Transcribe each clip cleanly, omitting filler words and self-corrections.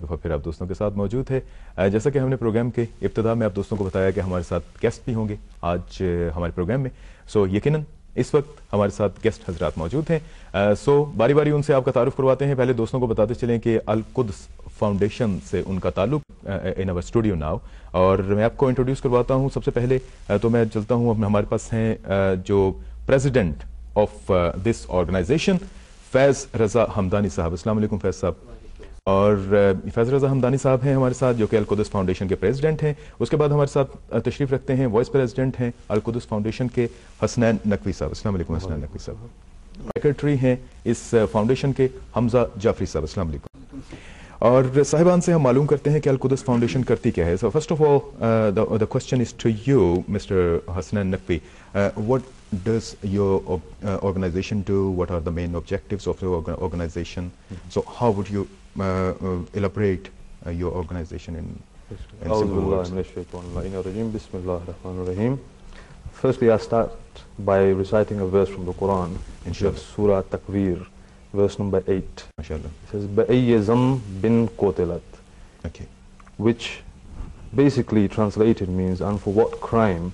फिर आप दोस्तों के साथ मौजूद है। जैसा कि हमने प्रोग्राम के इब्तिदा में आप दोस्तों को बताया कि हमारे साथ गेस्ट भी होंगे आज हमारे प्रोग्राम में। सो यकीनन इस वक्त हमारे साथ गेस्ट हजरात मौजूद हैं। सो बारी बारी उनसे आपका तारुफ करवाते हैं। पहले दोस्तों को बताते चलें कि अल कुद्स फाउंडेशन से उनका ताल्लुक इन अवर स्टूडियो नाउ, और मैं आपको इंट्रोड्यूस करवाता हूँ। सबसे पहले तो मैं चलता हूँ, हमारे पास हैं जो प्रेसिडेंट ऑफ दिस ऑर्गेनाइजेशन फैज़ रज़ा हमदानी साहब। अस्सलाम वालेकुम फैज़ साहब। और फैज़ रज़ा हमदानी साहब हैं हमारे साथ, जो कि अल कुद्स फाउंडेशन के प्रेसिडेंट हैं। उसके बाद हमारे साथ तशरीफ़ रखते हैं वाइस प्रेसिडेंट हैं अल कुद्स फाउंडेशन के हसनैन नकवी साहब। अस्सलाम वालेकुम हसनैन नकवी साहब। सेक्रेटरी हैं इस फाउंडेशन के हमजा जाफरी साहब। अस्सलाम वालेकुम। और साहिबान से हम मालूम करते हैं कि अल कुद्स फाउंडेशन करती क्या है। So first of all the question is to you mister Hasnain Naqvi, what does your organization do? What are the main objectives of the organization? So how would you elaborate your organization in simple words? Firstly, I start by reciting a verse from the Quran, Surah Takwir, verse number 8. Mashallah. It says, بَأَيِّ ذَنْبٍ قُتِلَتْ, Okay. which basically translated means, and for what crime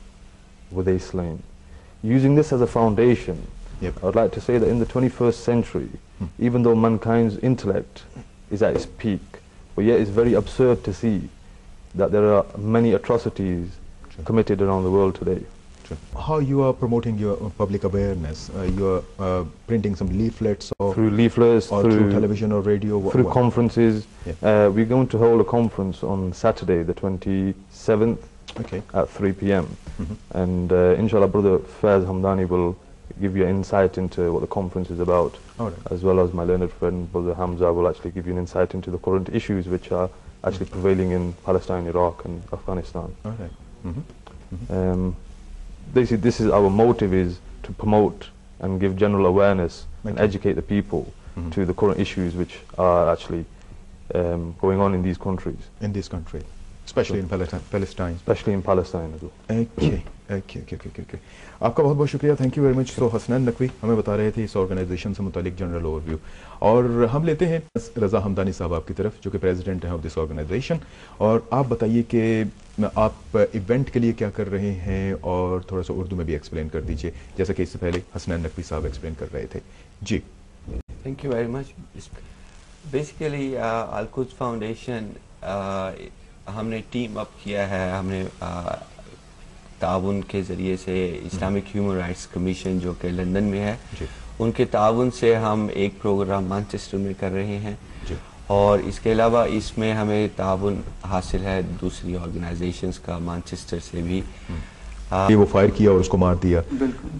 were they slain? Using this as a foundation, Yep. I would like to say that in the 21st century, even though mankind's intellect is at its peak, but yet it's very absurd to see that there are many atrocities committed around the world today. How you are promoting your public awareness? You are printing some leaflets, or Through leaflets, or through television or radio? through conferences. Yeah. We're going to hold a conference on Saturday, the 27th, Okay. at 3 p.m. And inshallah, Brother Faiz Hamdani will give you an insight into what the conference is about, All right. as well as my learned friend Brother Hamza will actually give you an insight into the current issues which are actually prevailing in Palestine, Iraq and Afghanistan. All right. Basically, this is our motive, is to promote and give general awareness and educate the people to the current issues which are actually going on in these countries. In this country, especially in Palestine. Especially in Palestine as well. Okay. आपका बहुत बहुत शुक्रिया, thank you very much. सो हसनैन नकवी हमें बता रहे थे इस organisation से मुतालिक जनरल ओवरव्यू, और हम लेते हैं रज़ा हमदानी साहब आपकी तरफ, जो कि प्रेसिडेंट हैं ऑफ दिस ऑर्गेनाइजेशन। और आप बताइए कि आप इवेंट के लिए क्या कर रहे हैं, और थोड़ा सा उर्दू में भी एक्सप्लेन कर दीजिए, जैसा कि इससे पहले हसनैन नकवी साहब एक्सप्लेन कर रहे थे जी। Thank you very much. Basically Al Quds foundation हमने टीम अप किया है, हमने ताउन के ज़रिए से इस्लामिक ह्यूमन राइट्स कमीशन जो कि लंदन में है, उनके ताउन से हम एक प्रोग्राम मैनचेस्टर में कर रहे हैं, और इसके अलावा इसमें हमें ताउन हासिल है दूसरी ऑर्गेनाइजेशंस का मैनचेस्टर से भी। ये वो फायर किया और उसको मार दिया,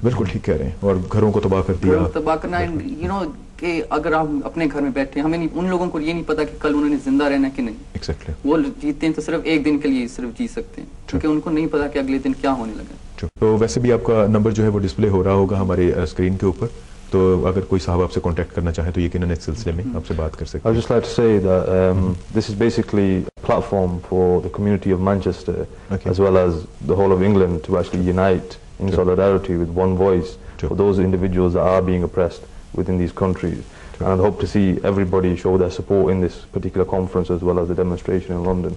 बिल्कुल ठीक कह रहे हैं, और घरों को तबाह कर दिया। तबाह करना, यू नो कि अगर आप अपने घर में बैठे, हमें नहीं, उन लोगों को ये नहीं पता कि कल उन्होंने जिंदा रहना कि नहीं। Exactly. वो जीते हैं तो सिर्फ एक दिन के लिए सिर्फ जी सकते हैं, क्योंकि उनको नहीं पता कि अगले दिन क्या होने लगा। तो वैसे भी आपका नंबर जो है वो डिस्प्ले हो रहा होगा हमारे स्क्रीन के ऊपर, तो अगर कोई साहब आपसे कांटेक्ट करना चाहे तो यकीनन इस सिलसिले में आपसे बात कर सकते हैं। I'd just like to say that this is basically a platform for the community of Manchester, as well as the whole of England, to actually unite in solidarity with one voice for those individuals that are being oppressed within these countries. And I'd hope to see everybody show their support in this particular conference, as well as the demonstration in London.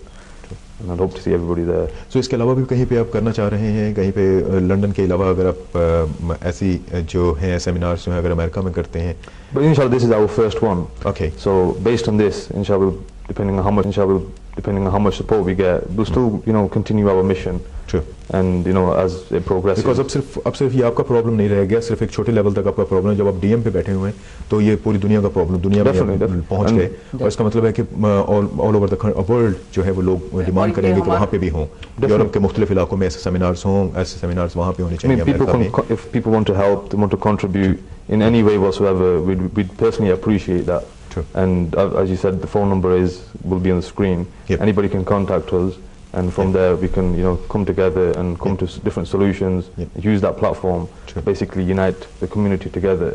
And I'd hope to see everybody there. So इसके अलावा भी कहीं पे आप करना चाह रहे हैं, कहीं पे लंदन के अलावा अगर आप ऐसी जो हैं सेमिनार्स जो हैं अगर अमेरिका में करते हैं? But inshallah this is our first one. Okay. So based on this, inshallah, depending on how much support we get, we'll still continue our mission. True. And as it progresses. Because अब सिर्फ ये आपका problem नहीं रह गया, सिर्फ एक छोटे लेवल तक आपका प्रॉब्लम है। जब आप डीएम पे बैठे हुए हैं तो ये पूरी दुनिया का प्रॉब्लम, दुनिया में पहुंच गए, और इसका मतलब है कि ऑल ओवर द वर्ल्ड जो है वो लोग डिमांड करेंगे कि वहाँ पे भी हों, यूरोप के मुख्तलिफ इलाकों में ऐसे सेमिनार्स हों, ऐसे सेमिनार्स वहाँ पे होने चाहिए। If people want to help, they want to contribute in any way whatsoever, we'd personally appreciate that. True. And as you said, the phone number will be on the screen. Yep. Anybody can contact us, and from there we can come together and come to different solutions. Yep. Use that platform to basically unite the community together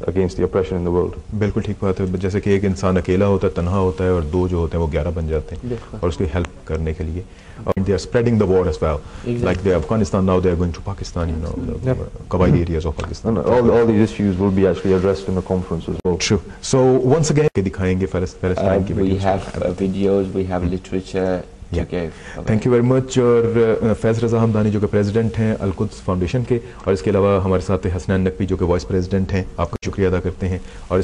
against the oppression in the world. बिल्कुल ठीक बात है, जैसे कि एक इंसान अकेला होता है, तन्हा होता है, और दो जो होते हैं वो 11 बन जाते हैं और उसकी हेल्प करने के लिए. They are spreading the war as well. Exactly. Like the Afghanistan now, they are going to Pakistan, you know, the Qabaili areas of Pakistan. All these issues will be actually addressed in the conference as well. True. So once again, दिखाएंगे Palestine की we have videos, we have literature. Thank you very much. और फैज़ रज़ा हमदानी जो कि president हैं Al-Quds foundation के, और इसके अलावा हमारे साथ हसनैन नकवी जो कि वाइस प्रेसिडेंट हैं, आपका शुक्रिया अदा करते हैं. और